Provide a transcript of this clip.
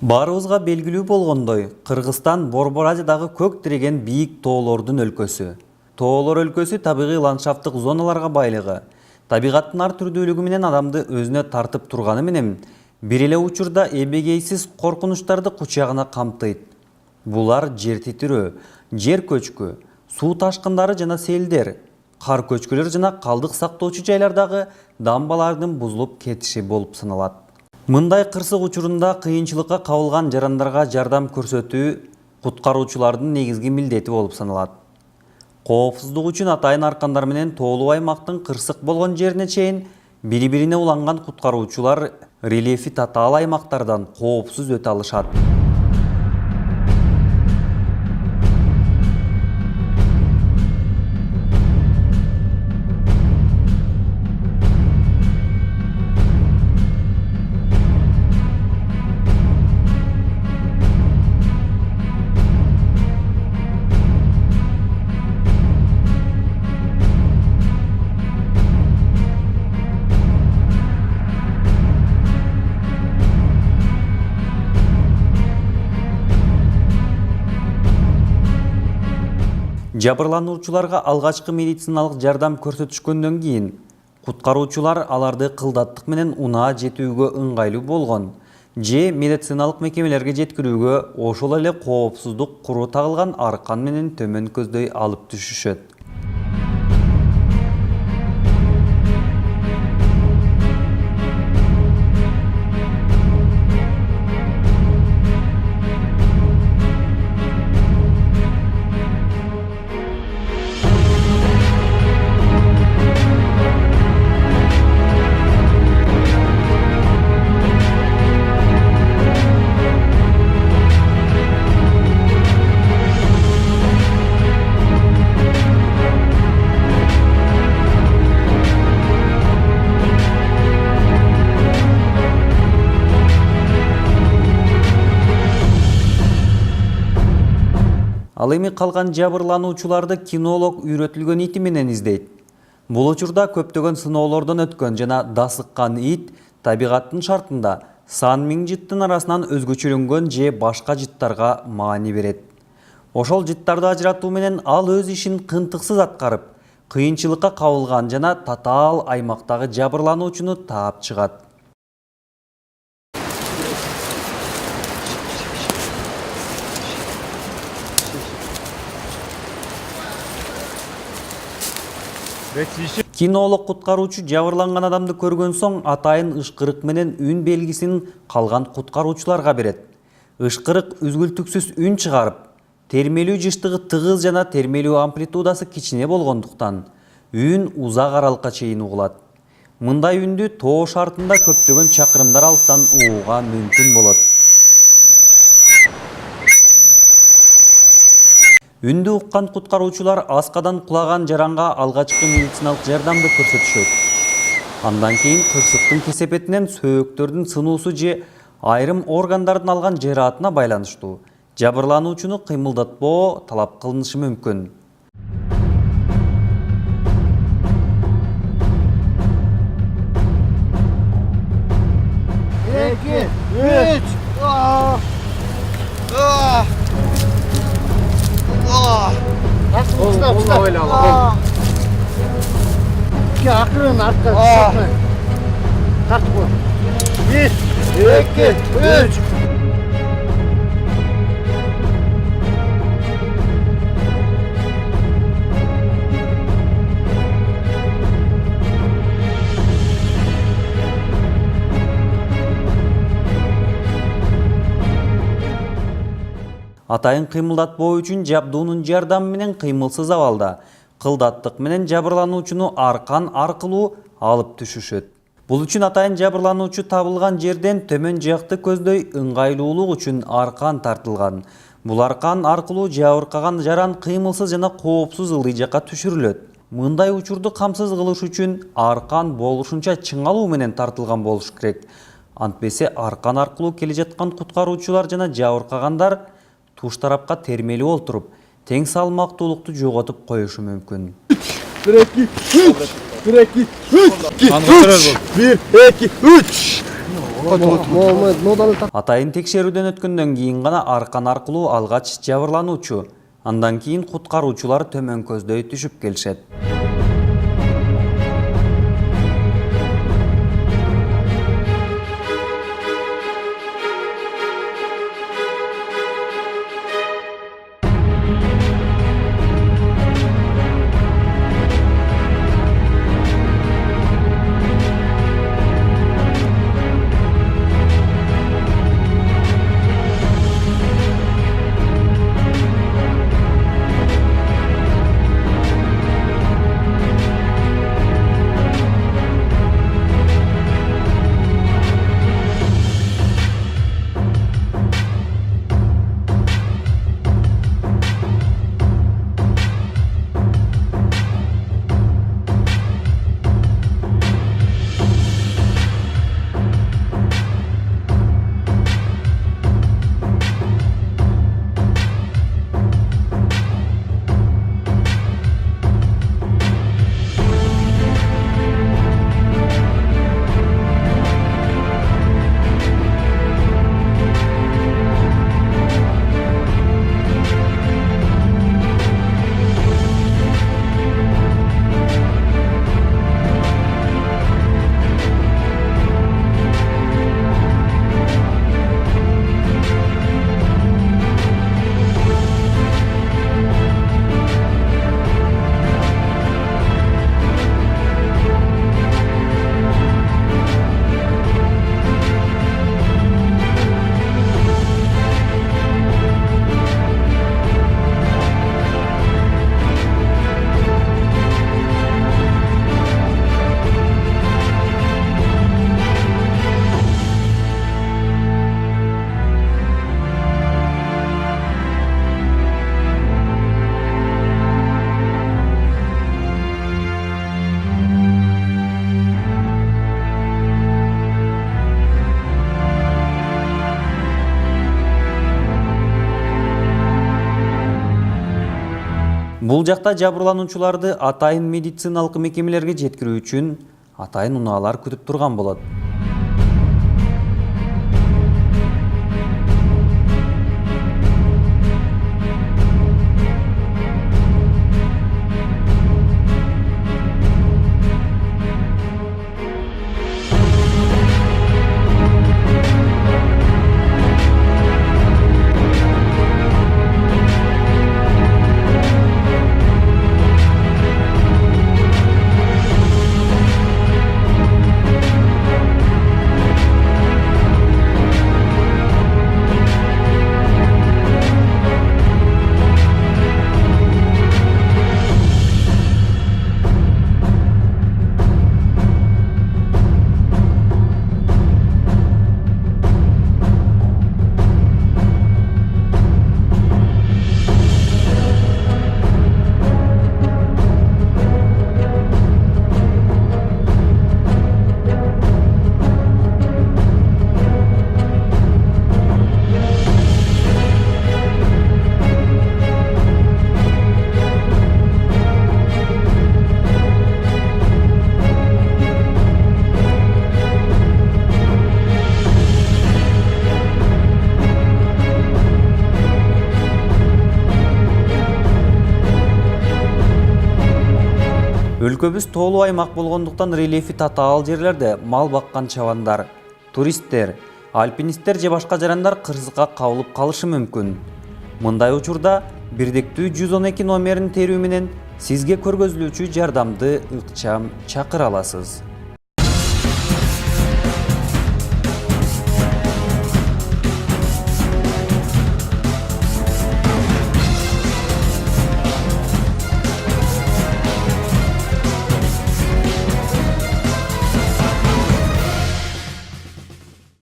Баарыбызга белгилүү болгондой, Кыргызстан Борбор Азиядагы көк тиреген бийик тоолордун өлкөсү. Тоолор өлкөсү табигый ландшафттык зоналарга байлыгы, табигаттын ар түрдүүлүгү менен адамды өзүнө тартып турганы менен, бир эле учурда эбегейсиз коркунучтарды кучагына камтыйт. Булар жер титирөө, жер көчкү, суу ташкындары жана селдер, кар көчкүлөр жана калдык сактоочу жайлардагы дамбалардын бузулуп кетиши болуп саналат. Мындай кырсык учурунда кыйынчылыкка кабылган жарандарга жардам көрсөтүү куткаруучулардын негизги милдети болуп саналат. Коопсуздук үчүн атайын аркандар менен тоолуу аймактын кырсык болгон жерине чейин бири-бирине уланган куткаруучулар рельефи татаал аймактардан коопсуз өтө алышат. Жабырлануучуларга алгачкы медициналык жардам көрсөтүшкөндөн кийин куткаруучулар аларды кылдаттык менен унаа жетүүгө ыңгайлуу болгон же медициналык мекемелерге жеткирүүгө ошол эле коопсуздук куру тагылган аркан менен төмөн көздөй алып түшүшөт. Ал эми калган жабырлануучуларды кинолог үйрөтүлгөн ити менен издейт. Бул учурда көптөгөн сыноолордон өткөн жана дасыккан ит табигаттын шартында сан миң жыттын арасынан өзгөчөлөнгөн же башка жыттарга маани берет. Ошол жыттарды ажыратуу менен ал өз ишин кынтыксыз аткарып, кыйынчылыкка кабылган жана татаал аймактагы жабырлануучуну таап чыгат. Кинолог куткаруучу жабырланган адамды көргөн соң атайын ышкырык менен үн белгисин калган куткаруучуларга берет. Ышкырык үзгүлтүксүз үн чыгарып, термелүү жыштыгы тыгыз жана термелүү амплитудасы кичине болгондуктан үн узак аралыкка чейин угулат. Мындай үндү тоо шартында көптөгөн чакырымдар алыстан угууга мүмкүн болот. Үндү уккан куткаруучулар аскадан кулаган жаранга алгачкы медициналык жардамды көрсөтүшөт. Андан кийин кырсыктын кесепетинен сөөктөрдүн сынуусу же айрым органдардын алган жараатына байланыштуу жабырлануучуну кыймылдатпоо талап кылынышы мүмкүн. Эки, үч. Акырын артқа сатма. Тартып қой. Bir, iki, üç. Атайын кыймылдатпоо үчүн жабдуунун жардамы менен кыймылсыз абалда кылдаттык менен жабырлануучуну аркан аркылуу алып түшүшөт. Бул үчүн атайын жабырлануучу табылган жерден төмөн жакты көздөй ыңгайлуулук үчүн аркан тартылган. Бул аркан аркылуу жабыркаган жаран кыймылсыз жана коопсуз ылдый жакка түшүрүлөт. Мындай учурду камсыз кылыш үчүн аркан болушунча чыңалуу менен тартылган болуш керек. Антпесе аркан аркылуу келе жаткан куткаруучулар жана жабыркагандар туш тарапка термелүү олтуруп, тең салмактуулукту жоготуп коюшу мүмкүн. 1, 2, 3. 1, 2, 3. 1, 2, 3. моданы так. Атайын текшерүүдөн өткөндөн кийин гана аркан аркылуу алгач жабырлануучу, андан кийин куткаруучулар төмөн көздөй түшүп келишет. Бул жакта жабырлануучуларды атайын медициналык мекемелерге жеткирүү үчүн атайын унаалар күтүп турган болот. Өлкөбүз тоолуу аймак болгондуктан рельефи татаал жерлерде мал баккан чабандар, туристтер, альпинисттер же башка жарандар кырсыкка кабылып калышы мүмкүн. Мындай учурда бирдиктүү 112 номерин терүү менен сизге көргөзүлүүчү жардамды ыкчам чакыра аласыз.